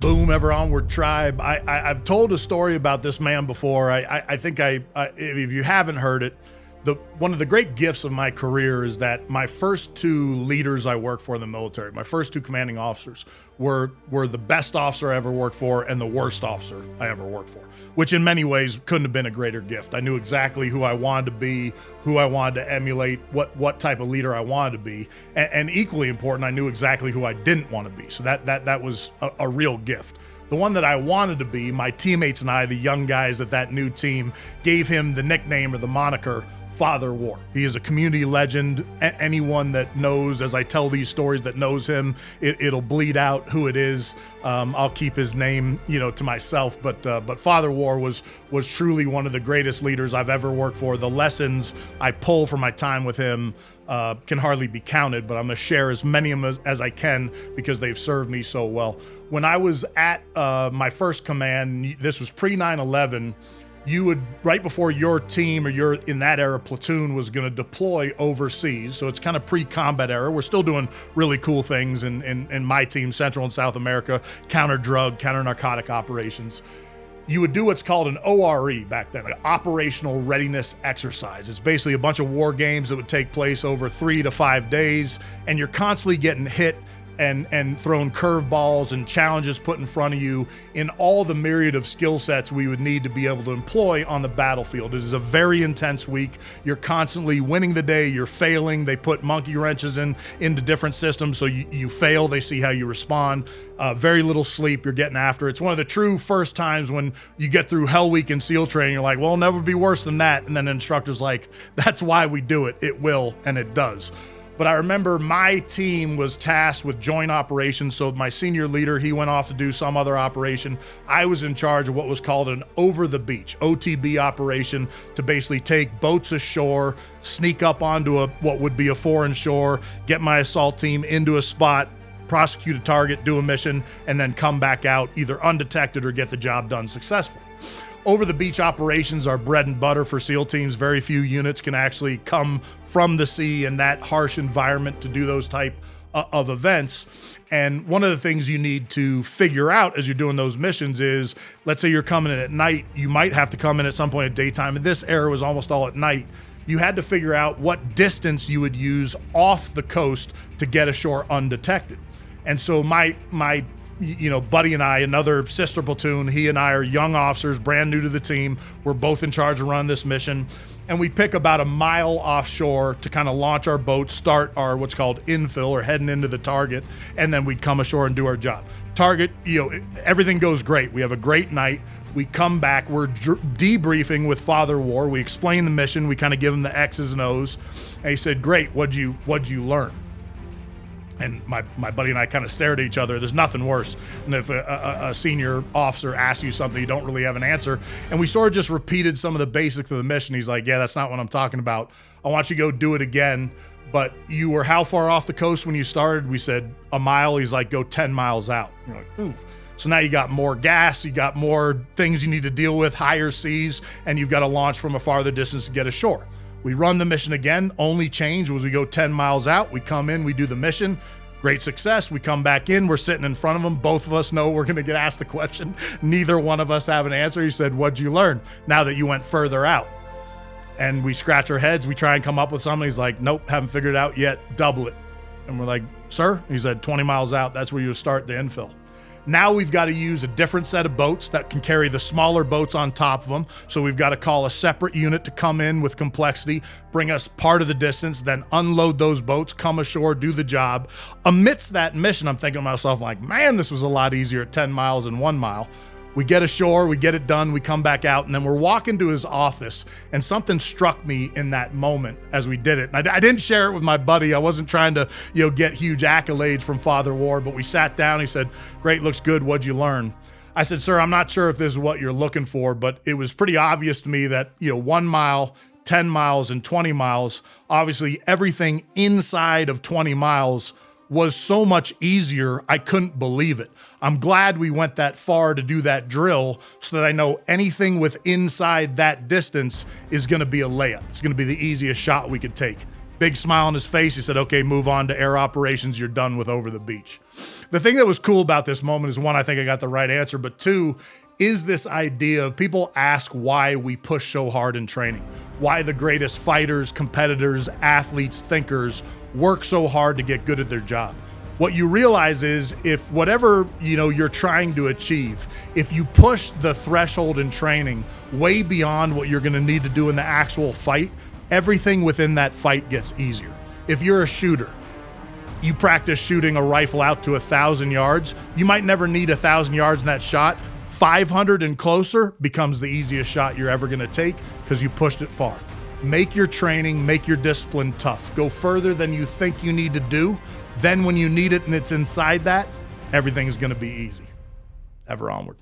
Boom, ever onward tribe. I've told a story about this man before. I think if you haven't heard it, one of the great gifts of my career is that my first two leaders I worked for in the military, my first two commanding officers, were the best officer I ever worked for and the worst officer I ever worked for, which in many ways couldn't have been a greater gift. I knew exactly who I wanted to be, who I wanted to emulate, what type of leader I wanted to be, and equally important, I knew exactly who I didn't want to be. So that was a real gift. The one that I wanted to be, my teammates and I, the young guys at that new team, gave him the nickname or the moniker Father War. He is a community legend. Anyone that knows, as I tell these stories, that knows him, it'll bleed out who it is. I'll keep his name, to myself. But Father War was truly one of the greatest leaders I've ever worked for. The lessons I pull from my time with him can hardly be counted, but I'm going to share as many of them as I can because they've served me so well. When I was at my first command, this was pre 9/11. You would, right before your team or your, in that era, platoon was going to deploy overseas. So it's kind of pre-combat era. We're still doing really cool things in my team, Central and South America, counter-drug, counter-narcotic operations. You would do what's called an ORE back then, an operational readiness exercise. It's basically a bunch of war games that would take place over 3 to 5 days, and you're constantly getting hit and thrown curveballs and challenges put in front of you in all the myriad of skill sets we would need to be able to employ on the battlefield. It is a very intense week. You're constantly winning the day, you're failing. They put monkey wrenches into different systems, so you fail, they see how you respond. Very little sleep, you're getting after it. It's one of the true first times when you get through Hell Week in SEAL training, you're like, well, it'll never be worse than that. And then the instructor's like, that's why we do it. It will, and it does. But I remember my team was tasked with joint operations. So my senior leader, he went off to do some other operation. I was in charge of what was called an over the beach, OTB operation, to basically take boats ashore, sneak up onto what would be a foreign shore, get my assault team into a spot, prosecute a target, do a mission, and then come back out either undetected or get the job done successfully. Over the beach operations are bread and butter for SEAL teams. Very few units can actually come from the sea in that harsh environment to do those type of events. And one of the things you need to figure out as you're doing those missions is, let's say you're coming in at night, you might have to come in at some point at daytime. And this era was almost all at night. You had to figure out what distance you would use off the coast to get ashore undetected. And so my buddy and I, another sister platoon, he and I are young officers, brand new to the team. We're both in charge of running this mission. And we pick about a mile offshore to kind of launch our boat, start our what's called infill or heading into the target. And then we'd come ashore and do our job. Target, everything goes great. We have a great night. We come back, we're debriefing with Father War. We explain the mission. We kind of give him the X's and O's. And he said, great, what'd you learn? And my buddy and I kind of stared at each other. There's nothing worse than if a senior officer asks you something you don't really have an answer. And we sort of just repeated some of the basics of the mission. He's like, yeah, that's not what I'm talking about. I want you to go do it again. But you were how far off the coast when you started? We said a mile. He's like, go 10 miles out. You're like, ooh. So now you got more gas, you got more things you need to deal with, higher seas, and you've got to launch from a farther distance to get ashore. We run the mission again. Only change was we go 10 miles out. We come in, we do the mission. Great success. We come back in. We're sitting in front of them. Both of us know we're going to get asked the question. Neither one of us have an answer. He said, what'd you learn now that you went further out? And we scratch our heads. We try and come up with something. He's like, nope, haven't figured it out yet. Double it. And we're like, sir? He said, 20 miles out. That's where you start the infill. Now we've got to use a different set of boats that can carry the smaller boats on top of them. So we've got to call a separate unit to come in with complexity, bring us part of the distance, then unload those boats, come ashore, do the job. Amidst that mission, I'm thinking to myself like, man, this was a lot easier at 10 miles and 1 mile. We get ashore, we get it done, we come back out, and then we're walking to his office, and something struck me in that moment as we did it. And I didn't share it with my buddy. I wasn't trying to, get huge accolades from Father War, but we sat down. He said, great, looks good. What'd you learn? I said, sir, I'm not sure if this is what you're looking for, but it was pretty obvious to me that, 1 mile, 10 miles, and 20 miles, obviously everything inside of 20 miles was so much easier, I couldn't believe it. I'm glad we went that far to do that drill so that I know anything with inside that distance is going to be a layup. It's going to be the easiest shot we could take. Big smile on his face. He said, okay, move on to air operations. You're done with Over the Beach. The thing that was cool about this moment is, one, I think I got the right answer, but two, is this idea of people ask why we push so hard in training, why the greatest fighters, competitors, athletes, thinkers work so hard to get good at their job. What you realize is, if whatever you're trying to achieve, if you push the threshold in training way beyond what you're going to need to do in the actual fight, everything within that fight gets easier. If you're a shooter, you practice shooting a rifle out to 1,000 yards. You might never need 1,000 yards in that shot. 500 and closer becomes the easiest shot you're ever going to take because you pushed it far. Make your training, make your discipline tough. Go further than you think you need to do. Then when you need it and it's inside that, everything's going to be easy. Ever onward.